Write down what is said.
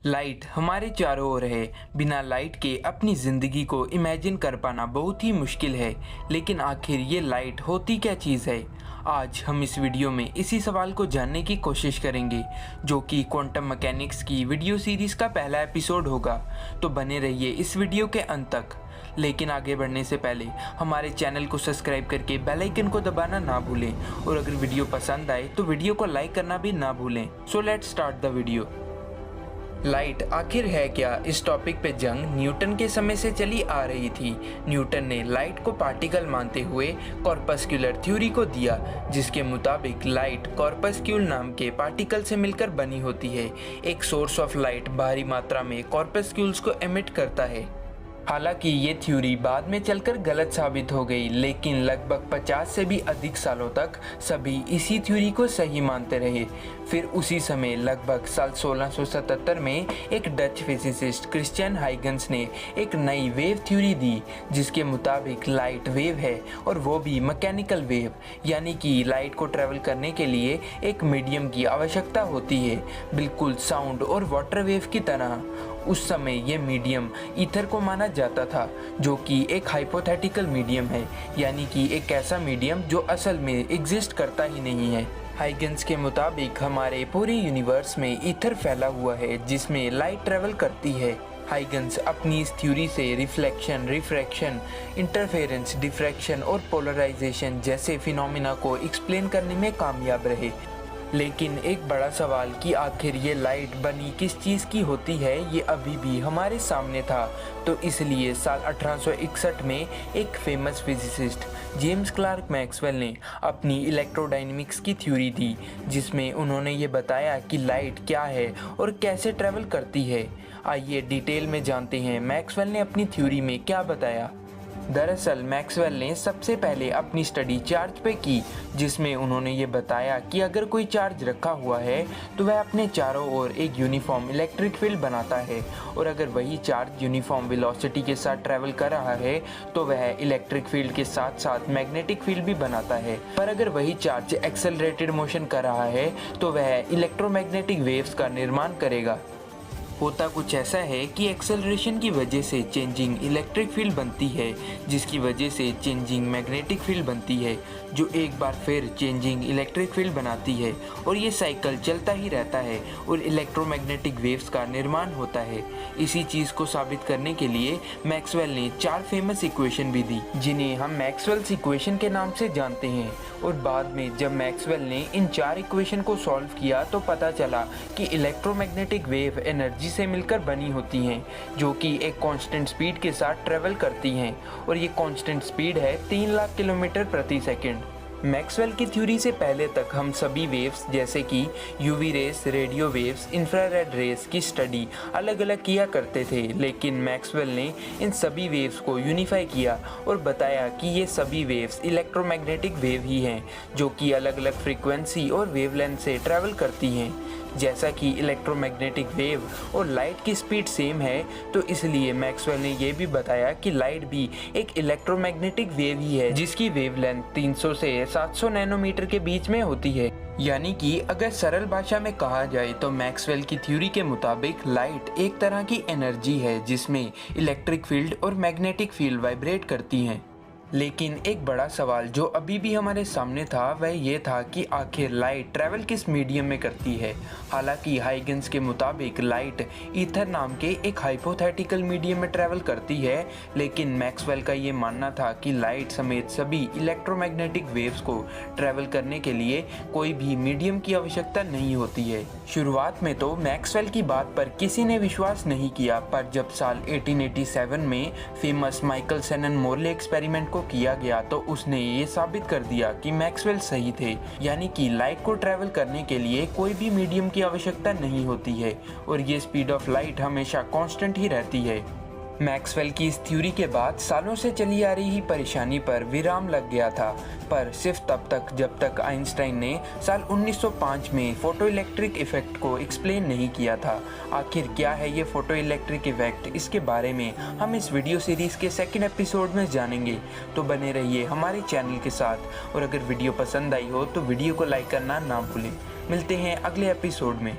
Light हमारे चारों ओर है। बिना लाइट के अपनी ज़िंदगी को इमेजिन कर पाना बहुत ही मुश्किल है। लेकिन आखिर ये लाइट होती क्या चीज़ है? आज हम इस वीडियो में इसी सवाल को जानने की कोशिश करेंगे, जो कि क्वांटम मैकेनिक्स की वीडियो सीरीज़ का पहला एपिसोड होगा। तो बने रहिए इस वीडियो के अंत तक। लेकिन आगे बढ़ने से पहले हमारे चैनल को सब्सक्राइब करके बेल आइकन को दबाना ना भूलें, और अगर वीडियो पसंद आए तो वीडियो को लाइक करना भी ना भूलें। So let's start the video. Light आखिर है क्या? इस टॉपिक पे जंग न्यूटन के समय से चली आ रही थी। न्यूटन ने लाइट को पार्टिकल मानते हुए कॉर्पस्क्यूलर थ्योरी को दिया, जिसके मुताबिक लाइट कॉर्पस्क्यूल नाम के पार्टिकल से मिलकर बनी होती है। एक सोर्स ऑफ लाइट भारी मात्रा में कॉर्पस्क्यूल्स को एमिट करता है। हालांकि ये थ्योरी बाद में चलकर गलत साबित हो गई, लेकिन लगभग 50 से भी अधिक सालों तक सभी इसी थ्योरी को सही मानते रहे। फिर उसी समय लगभग साल 1677 में एक डच फिजिसिस्ट क्रिश्चियन हाइगन्स ने एक नई वेव थ्योरी दी, जिसके मुताबिक लाइट वेव है, और वो भी मैकेनिकल वेव, यानी कि लाइट को ट्रैवल करने के लिए एक मीडियम की आवश्यकता होती है, बिल्कुल साउंड और वाटर वेव की तरह। उस समय ये मीडियम ईथर को माना जाता था, जो कि एक हाइपोथेटिकल मीडियम है, यानी कि एक ऐसा मीडियम जो असल में एग्जिस्ट करता ही नहीं है। हाइगन्स के मुताबिक हमारे पूरे यूनिवर्स में ईथर फैला हुआ है, जिसमें लाइट ट्रेवल करती है। हाइगन्स अपनी इस थ्योरी से रिफ्लेक्शन, रिफ्रैक्शन, इंटरफेरेंस, डिफ्रैक्शन और पोलराइजेशन जैसे फिनोमिना को एक्सप्लेन करने में कामयाब रहे। लेकिन एक बड़ा सवाल कि आखिर ये लाइट बनी किस चीज़ की होती है, ये अभी भी हमारे सामने था। तो इसलिए साल 1861 में एक famous physicist James Clerk Maxwell ने अपनी इलेक्ट्रोडायनेमिक्स की थ्योरी दी, जिसमें उन्होंने ये बताया कि लाइट क्या है और कैसे ट्रैवल करती है। आइए डिटेल में जानते हैं मैक्सवेल ने अपनी थ्योरी में क्या बताया। दरअसल मैक्सवेल ने सबसे पहले अपनी स्टडी चार्ज पे की, जिसमें उन्होंने ये बताया कि अगर कोई चार्ज रखा हुआ है तो वह अपने चारों ओर एक यूनिफॉर्म इलेक्ट्रिक फील्ड बनाता है, और अगर वही चार्ज यूनिफॉर्म वेलोसिटी के साथ ट्रैवल कर रहा है तो वह इलेक्ट्रिक फील्ड के साथ साथ मैग्नेटिक फील्ड भी बनाता है। पर अगर वही चार्ज एक्सेलरेटेड मोशन कर रहा है तो वह इलेक्ट्रोमैग्नेटिक वेव्स का निर्माण करेगा। होता कुछ ऐसा है कि एक्सेलरेशन की वजह से चेंजिंग इलेक्ट्रिक फील्ड बनती है, जिसकी वजह से चेंजिंग मैग्नेटिक फील्ड बनती है, जो एक बार फिर चेंजिंग इलेक्ट्रिक फील्ड बनाती है, और ये साइकिल चलता ही रहता है और इलेक्ट्रोमैग्नेटिक वेव्स का निर्माण होता है। इसी चीज़ को साबित करने के लिए मैक्सवेल ने 4 फेमस इक्वेशन भी दी, जिन्हें हम मैक्सवेल्स इक्वेशन के नाम से जानते हैं। और बाद में जब मैक्सवेल ने इन 4 इक्वेशन को सॉल्व किया तो पता चला कि इलेक्ट्रोमैग्नेटिक वेव एनर्जी से मिलकर बनी होती हैं, जो कि एक कांस्टेंट स्पीड के साथ ट्रेवल करती हैं, और ये कांस्टेंट स्पीड है 3 लाख किलोमीटर प्रति सेकंड। मैक्सवेल की थ्योरी से पहले तक हम सभी वेव्स जैसे कि UV rays, radio waves, infrared rays की स्टडी अलग अलग किया करते थे, लेकिन मैक्सवेल ने इन सभी वेव्स को यूनिफाई किया और बताया कि ये सभी वेव्स इलेक्ट्रोमैग्नेटिक वेव ही हैं, जो कि अलग अलग फ्रीक्वेंसी और वेवलेंथ से ट्रैवल करती हैं। जैसा कि इलेक्ट्रोमैग्नेटिक वेव और लाइट की स्पीड सेम है, तो इसलिए मैक्सवेल ने यह भी बताया कि लाइट भी एक इलेक्ट्रोमैग्नेटिक वेव ही है, जिसकी वेवलेंथ 300 से 700 नैनोमीटर के बीच में होती है। यानी कि अगर सरल भाषा में कहा जाए तो मैक्सवेल की थ्योरी के मुताबिक लाइट एक तरह की एनर्जी है, जिसमें इलेक्ट्रिक फील्ड और मैग्नेटिक फील्ड वाइब्रेट करती हैं। लेकिन एक बड़ा सवाल जो अभी भी हमारे सामने था वह ये था कि आखिर लाइट ट्रैवल किस मीडियम में करती है। हालांकि हाइगन्स के मुताबिक लाइट ईथर नाम के एक हाइपोथेटिकल मीडियम में ट्रैवल करती है, लेकिन मैक्सवेल का ये मानना था कि लाइट समेत सभी इलेक्ट्रोमैग्नेटिक वेव्स को ट्रैवल करने के लिए कोई भी मीडियम की आवश्यकता नहीं होती है। शुरुआत में तो मैक्सवेल की बात पर किसी ने विश्वास नहीं किया, पर जब साल 1887 में famous Michael Sanon Morley experiment किया गया तो उसने ये साबित कर दिया कि मैक्सवेल सही थे, यानी कि लाइट को ट्रैवल करने के लिए कोई भी मीडियम की आवश्यकता नहीं होती है, और ये स्पीड ऑफ लाइट हमेशा कांस्टेंट ही रहती है। मैक्सवेल की इस थ्योरी के बाद सालों से चली आ रही परेशानी पर विराम लग गया था, पर सिर्फ तब तक जब तक आइंस्टाइन ने साल 1905 में फोटो इलेक्ट्रिक इफेक्ट को एक्सप्लेन नहीं किया था। आखिर क्या है ये फोटो इलेक्ट्रिक इफेक्ट, इसके बारे में हम इस वीडियो सीरीज़ के सेकंड एपिसोड में जानेंगे। तो बने रहिए हमारे चैनल के साथ, और अगर वीडियो पसंद आई हो तो वीडियो को लाइक करना ना भूलें। मिलते हैं अगले एपिसोड में।